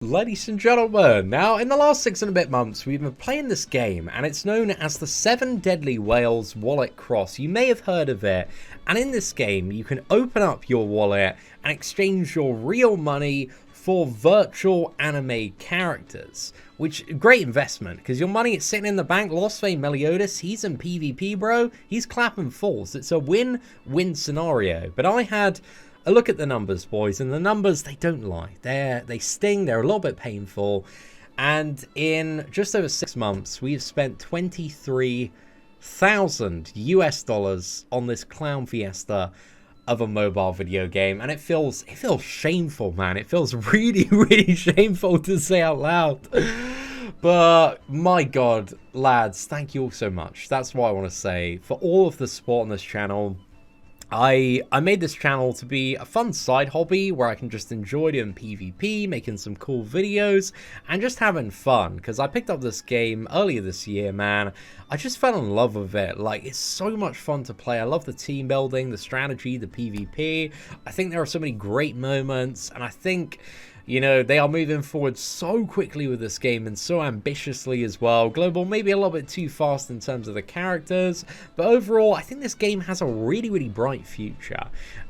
Ladies and gentlemen, now in the last 6 and a bit months we've been playing this game and it's known as the 7 Deadly Whales Wallet Cross. You may have heard of it, and in this game you can open up your wallet and exchange your real money for virtual anime characters, which great investment because your money is sitting in the bank. Lost Fame Meliodas, he's in PvP, bro. He's clapping falls. It's a win-win scenario. But I had a look at the numbers, boys, and the numbers, they don't lie. They sting, they're a little bit painful. And in just over 6 months, we've spent 23,000 US dollars on this clown fiesta of a mobile video game, and it feels shameful, man. It feels really shameful to say out loud. But my god, lads, thank you all so much. That's what I want to say for all of the support on this channel. I made this channel to be a fun side hobby where I can just enjoy doing PvP, making some cool videos, and just having fun. Because I picked up this game earlier this year, man. I just fell in love with it. Like, it's so much fun to play. I love the team building, the strategy, the PvP. I think there are so many great moments, and I think, you know, they are moving forward so quickly with this game and so ambitiously as well. Global, maybe a little bit too fast in terms of the characters, but overall, I think this game has a really bright future.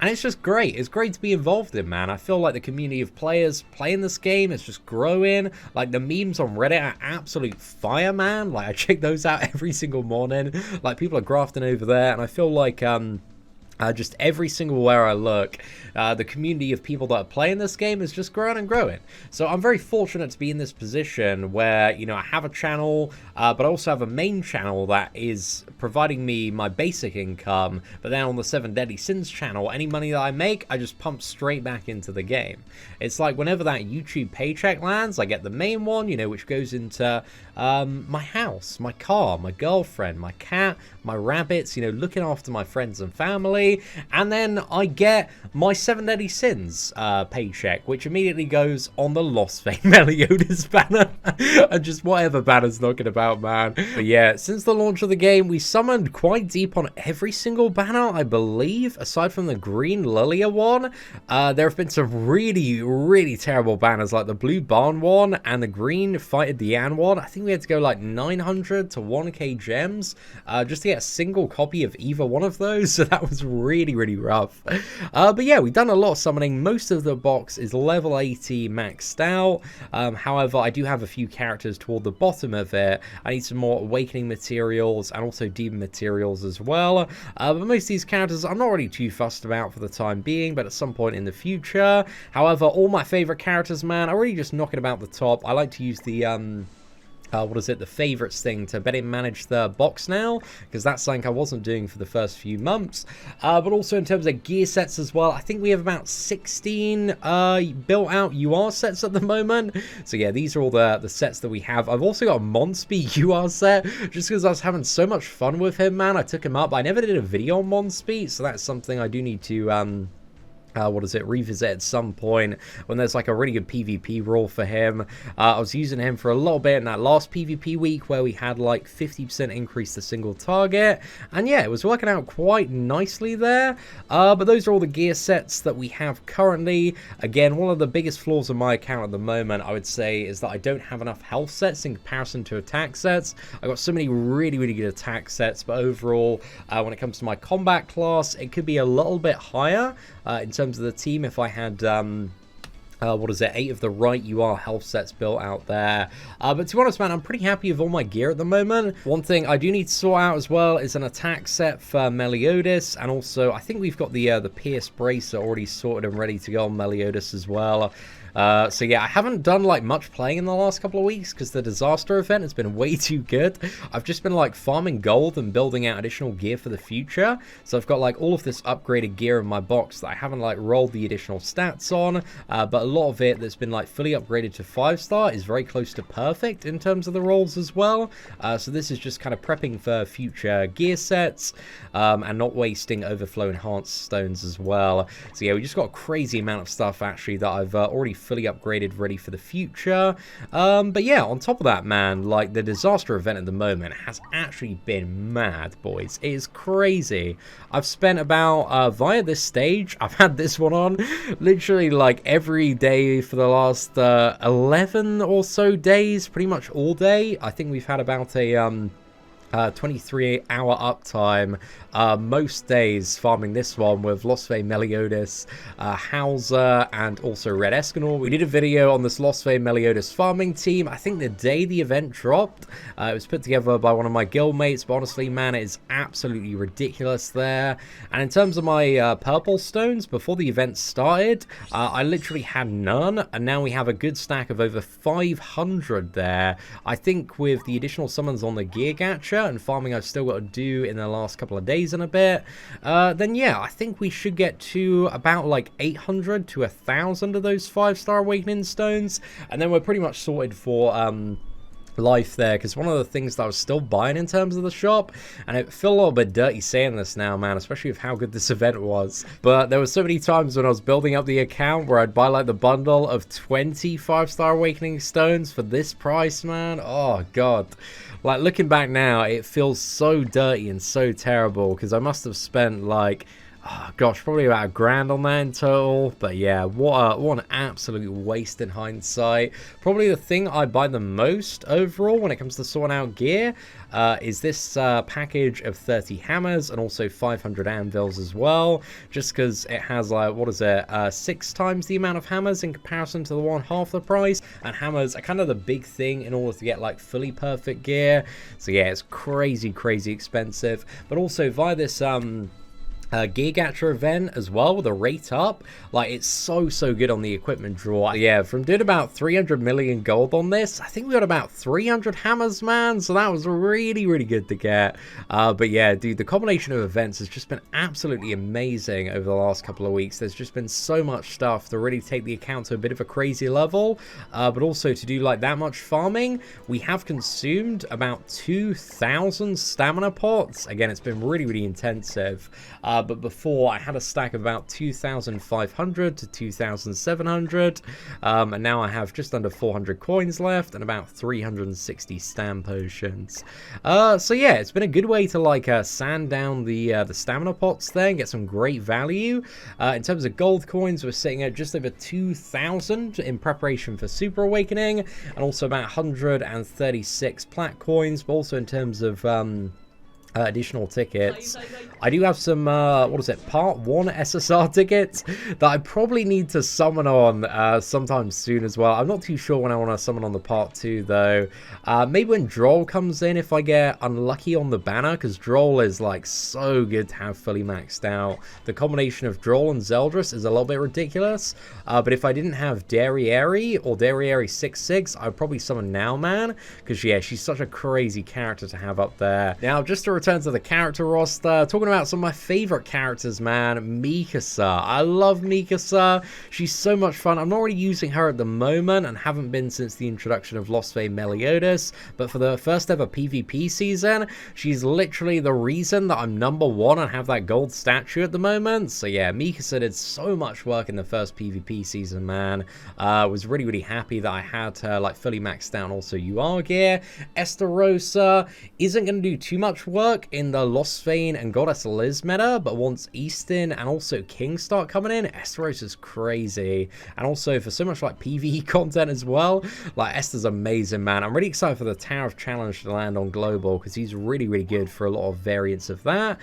And it's just great. It's great to be involved in, man. I feel like the community of players playing this game is just growing. Like, the memes on Reddit are absolute fire, man. Like, I check those out every single morning. Like, people are grafting over there, and I feel like, just every single where I look, the community of people that are playing this game is just growing and growing. So I'm very fortunate to be in this position where, you know, I have a channel, but I also have a main channel that is providing me my basic income. But then on the 7 Deadly Sins channel, any money that I make, I just pump straight back into the game. It's like whenever that YouTube paycheck lands, I get the main one, you know, which goes into my house, my car, my girlfriend, my cat, my rabbits, you know, looking after my friends and family. And then I get my 7 Deadly Sins paycheck, which immediately goes on the Lost Fame Meliodas banner. And just whatever banner's knocking about, man. But yeah, since the launch of the game, we summoned quite deep on every single banner, I believe, aside from the green Lilia one. There have been some really terrible banners, like the blue Barn one and the green Fighter Deanne one. I think we had to go like 900 to 1k gems just to get a single copy of either one of those. So that was really rough. But yeah, we've done a lot of summoning. Most of the box is level 80 maxed out. However, I do have a few characters toward the bottom of it. I need some more awakening materials and also demon materials as well. But most of these characters I'm not really too fussed about for the time being, but at some point in the future. However, all my favorite characters, man, are really just knocking about the top. I like to use the the favorites thing to better manage the box now, because that's something I wasn't doing for the first few months. But also in terms of gear sets as well, I think we have about 16 built out UR sets at the moment. So yeah, these are all the sets that we have. I've also got a Monspeed UR set, just because I was having so much fun with him, man. I took him up. I never did a video on Monspeed, so that's something I do need to revisit at some point when there's like a really good PvP role for him. I was using him for a little bit in that last PvP week where we had like 50% increase to single target, and yeah, it was working out quite nicely there. But those are all the gear sets that we have currently. Again, one of the biggest flaws of my account at the moment, I would say, is that I don't have enough health sets in comparison to attack sets. I got so many really good attack sets, but overall, when it comes to my combat class, it could be a little bit higher in terms of the team if I had 8 of the right UR health sets built out there. But to be honest, man, I'm pretty happy with all my gear at the moment. One thing I do need to sort out as well is an attack set for Meliodas, and also I think we've got the Pierce Bracer already sorted and ready to go on Meliodas as well. So yeah, I haven't done like much playing in the last couple of weeks because the disaster event has been way too good. I've just been like farming gold and building out additional gear for the future. So I've got like all of this upgraded gear in my box that I haven't like rolled the additional stats on. But a lot of it that's been like fully upgraded to 5-star is very close to perfect in terms of the rolls as well. So this is just kind of prepping for future gear sets and not wasting overflow enhanced stones as well. So yeah, we just got a crazy amount of stuff actually that I've already fully upgraded, ready for the future. But yeah, on top of that, man, like the disaster event at the moment has actually been mad, boys. It is crazy. I've spent about, via this stage, I've had this one on literally like every day for the last 11 or so days, pretty much all day. I think we've had about a 23-hour uptime most days farming this one with Lost Vein Meliodas, Hauser, and also Red Escanor. We did a video on this Lost Vein Meliodas farming team. I think the day the event dropped, it was put together by one of my guildmates, but honestly, man, it is absolutely ridiculous there. And in terms of my purple stones, before the event started, I literally had none, and now we have a good stack of over 500 there. I think with the additional summons on the gear gacha and farming I've still got to do in the last couple of days and a bit, then yeah, I think we should get to about like 800 to 1,000 of those 5-star awakening stones, and then we're pretty much sorted for life there, because one of the things that I was still buying in terms of the shop, and I feel a little bit dirty saying this now, man, especially with how good this event was, but there were so many times when I was building up the account where I'd buy like the bundle of 20 5-star awakening stones for this price, man. Oh god, like looking back now, it feels so dirty and so terrible, because I must have spent like, oh gosh, probably about $1,000 on that in total. But yeah, what an absolute waste in hindsight. Probably the thing I buy the most overall when it comes to sorting out gear is this package of 30 hammers and also 500 anvils as well, just because it has like, what is it, 6 times the amount of hammers in comparison to the one half the price, and hammers are kind of the big thing in order to get like fully perfect gear. So yeah, it's crazy expensive. But also via this gear gacha event as well, with a rate up, like it's so good on the equipment draw. Yeah, from doing about 300 million gold on this, I think we got about 300 hammers, man, so that was really good to get. But yeah, dude, the combination of events has just been absolutely amazing over the last couple of weeks. There's just been so much stuff to really take the account to a bit of a crazy level, but also to do like that much farming. We have consumed about 2,000 stamina pots. Again, it's been really intensive. But before, I had a stack of about 2,500 to 2,700, and now I have just under 400 coins left and about 360 stam potions. So yeah, it's been a good way to like sand down the stamina pots there and get some great value. In terms of gold coins, we're sitting at just over 2,000 in preparation for Super Awakening, and also about 136 plat coins, but also in terms of additional tickets, I do have some what is it, part 1 SSR tickets that I probably need to summon on sometime soon as well. I'm not too sure when I want to summon on the part 2 though. Maybe when Droll comes in, if I get unlucky on the banner, because Droll is like so good to have fully maxed out. The combination of Droll and Zeldris is a little bit ridiculous, but if I didn't have Derriere or Derriere 6/6, I'd probably summon Now Man, because yeah, she's such a crazy character to have up there. Now, just to return to the character roster, talking about some of my favorite characters, man, Mikasa. I love Mikasa. She's so much fun. I'm not really using her at the moment and haven't been since the introduction of Lost Vein Meliodas, but for the first ever PvP season, she's literally the reason that I'm #1 and have that gold statue at the moment. So yeah, Mikasa did so much work in the first PvP season, man. Was really happy that I had her like fully maxed down also UR gear. Estarossa isn't going to do too much work in the Lost Vein and Goddess Liz meta, but once Easton and also King start coming in, Estaros is crazy. And also for so much like PvE content as well, like Esther's amazing, man. I'm really excited for the Tower of Challenge to land on Global, because he's really good for a lot of variants of that.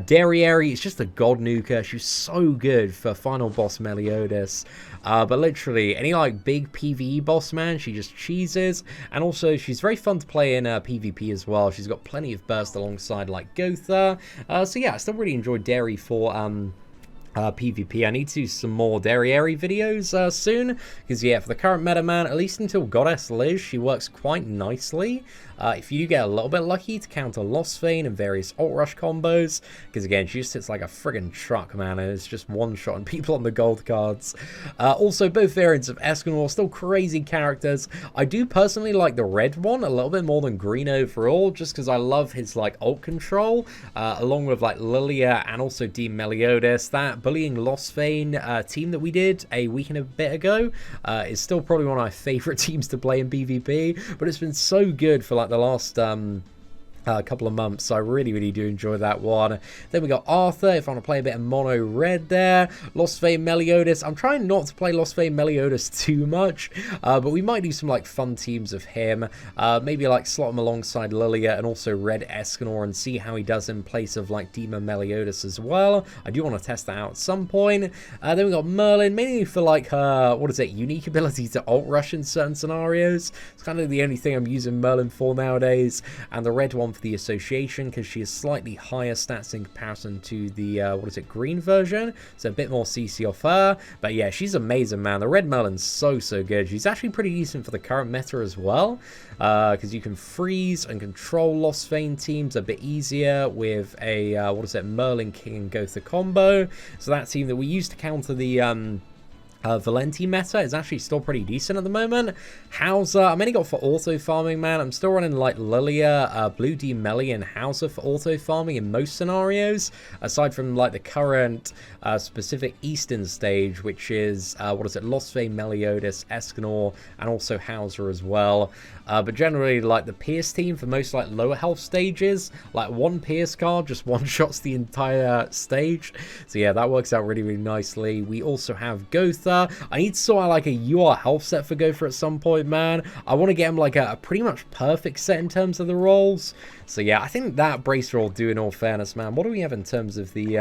Derriere is just a god nuker. She's so good for final boss Meliodas. But literally any like big PvE boss, man, she just cheeses. And also she's very fun to play in PvP as well. She's got plenty of burst alongside like Gotha. So yeah, I still really enjoy Derry for PvP. I need to do some more Derriere videos soon, because yeah, for the current meta, man, at least until Goddess Liz, she works quite nicely. If you do get a little bit lucky to counter Lost Vein and various ult rush combos, because again, she just sits like a friggin' truck, man, and it's just one-shotting people on the gold cards. Also, both variants of Escanor, still crazy characters. I do personally like the red one a little bit more than green overall, just because I love his like ult control, along with like Lilia and also Dean Meliodas. That that bullying Lost Vein team that we did a week and a bit ago is still probably one of my favorite teams to play in PvP, but it's been so good for like the last couple of months, so I really do enjoy that one. Then we got Arthur, if I want to play a bit of mono red there. Lost Vein Meliodas, I'm trying not to play Lost Vein Meliodas too much, but we might do some like fun teams of him, maybe like slot him alongside Lilia and also Red Escanor and see how he does in place of like Demon Meliodas as well. I do want to test that out at some point. Then we got Merlin, mainly for like her, what is it, unique ability to ult rush in certain scenarios. It's kind of the only thing I'm using Merlin for nowadays. And the red one for the association, because she has slightly higher stats in comparison to the what is it, green version, so a bit more CC off her. But yeah, she's amazing, man. The red Merlin's so good. She's actually pretty decent for the current meta as well, because you can freeze and control Lost Vein teams a bit easier with a what is it, Merlin King and Gotha combo. So that team that we used to counter the Valenti meta is actually still pretty decent at the moment. Hauser, I'm only got for auto farming, man. I'm still running like Lilia, Blue D Melly, and Hauser for auto farming in most scenarios, aside from like the current specific Eastern stage, which is what is it, Lost Vein Meliodas, Escanor, and also Hauser as well. But generally, like the Pierce team for most like lower health stages, like one Pierce card just one-shots the entire stage. So yeah, that works out really nicely. We also have Gotha. I need to sort out like a UR health set for Gotha at some point, man. I want to get him like a pretty much perfect set in terms of the rolls. So yeah, I think that bracer will do in all fairness, man. What do we have in terms of the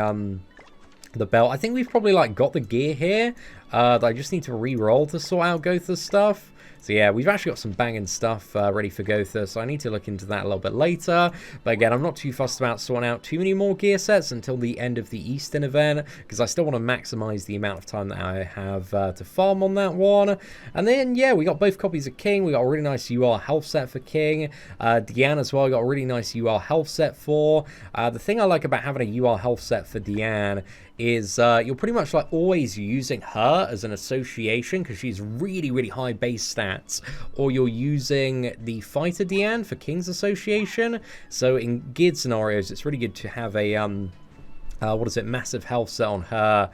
belt? I think we've probably like got the gear here that I just need to re-roll to sort out Gotha's stuff. So yeah, we've actually got some banging stuff ready for Gotha, so I need to look into that a little bit later. But again, I'm not too fussed about sorting out too many more gear sets until the end of the Eastern event, because I still want to maximize the amount of time that I have to farm on that one. And then, yeah, we got both copies of King. We got a really nice UR health set for King. Diane as well, we got a really nice UR health set for. The thing I like about having a UR health set for Diane is you're pretty much like always using her as an association because she's really high base stats, or you're using the fighter Diane for King's association. So in geared scenarios, it's really good to have a what is it, massive health set on her,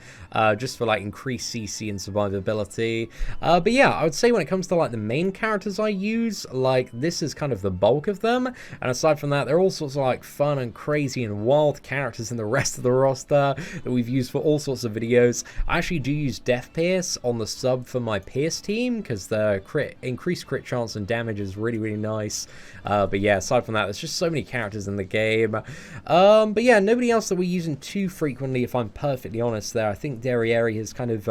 just for like increased CC and survivability. But yeah, I would say when it comes to like the main characters I use, like this is kind of the bulk of them. And aside from that, there are all sorts of like fun and crazy and wild characters in the rest of the roster that we've used for all sorts of videos. I actually do use Death Pierce on the sub for my Pierce team because the increased crit chance and damage is really nice. But yeah, aside from that, there's just so many characters in the game. But yeah, nobody else that we're using too frequently, if I'm perfectly honest there. I think Derriere has kind of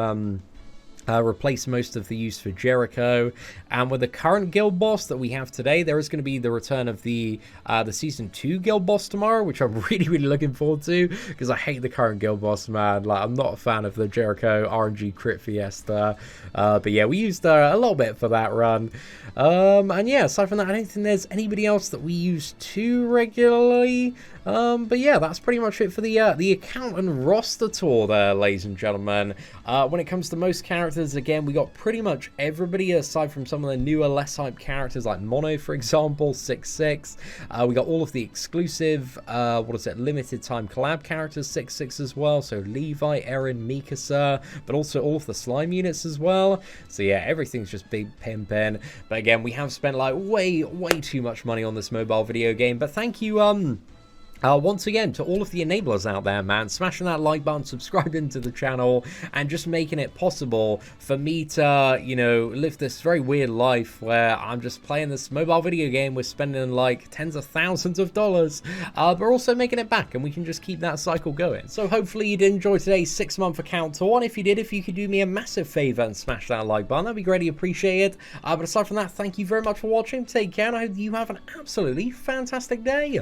replace most of the use for Jericho, and with the current guild boss that we have today, there is going to be the return of the season 2 guild boss tomorrow, which I'm really looking forward to, because I hate the current guild boss, man. Like, I'm not a fan of the Jericho RNG crit fiesta, but yeah, we used a little bit for that run. And yeah, aside from that, I don't think there's anybody else that we use too regularly. But yeah, that's pretty much it for the account and roster tour there, ladies and gentlemen. When it comes to most characters, again, we got pretty much everybody aside from some of the newer, less hyped characters like Mono, for example, 6-6. We got all of the exclusive, what is it, limited time collab characters, 6-6 as well. So Levi, Eren, Mikasa, but also all of the slime units as well. So yeah, everything's just big pimping. But again, we have spent like way too much money on this mobile video game. But thank you, once again, to all of the enablers out there, man, smashing that like button, subscribing to the channel, and just making it possible for me to, you know, live this very weird life where I'm just playing this mobile video game, we're spending like tens of thousands of dollars, but also making it back, and we can just keep that cycle going. So hopefully you did enjoy today's 6-month account tour, and if you did, if you could do me a massive favor and smash that like button, that'd be greatly appreciated. But aside from that, thank you very much for watching, take care, and I hope you have an absolutely fantastic day.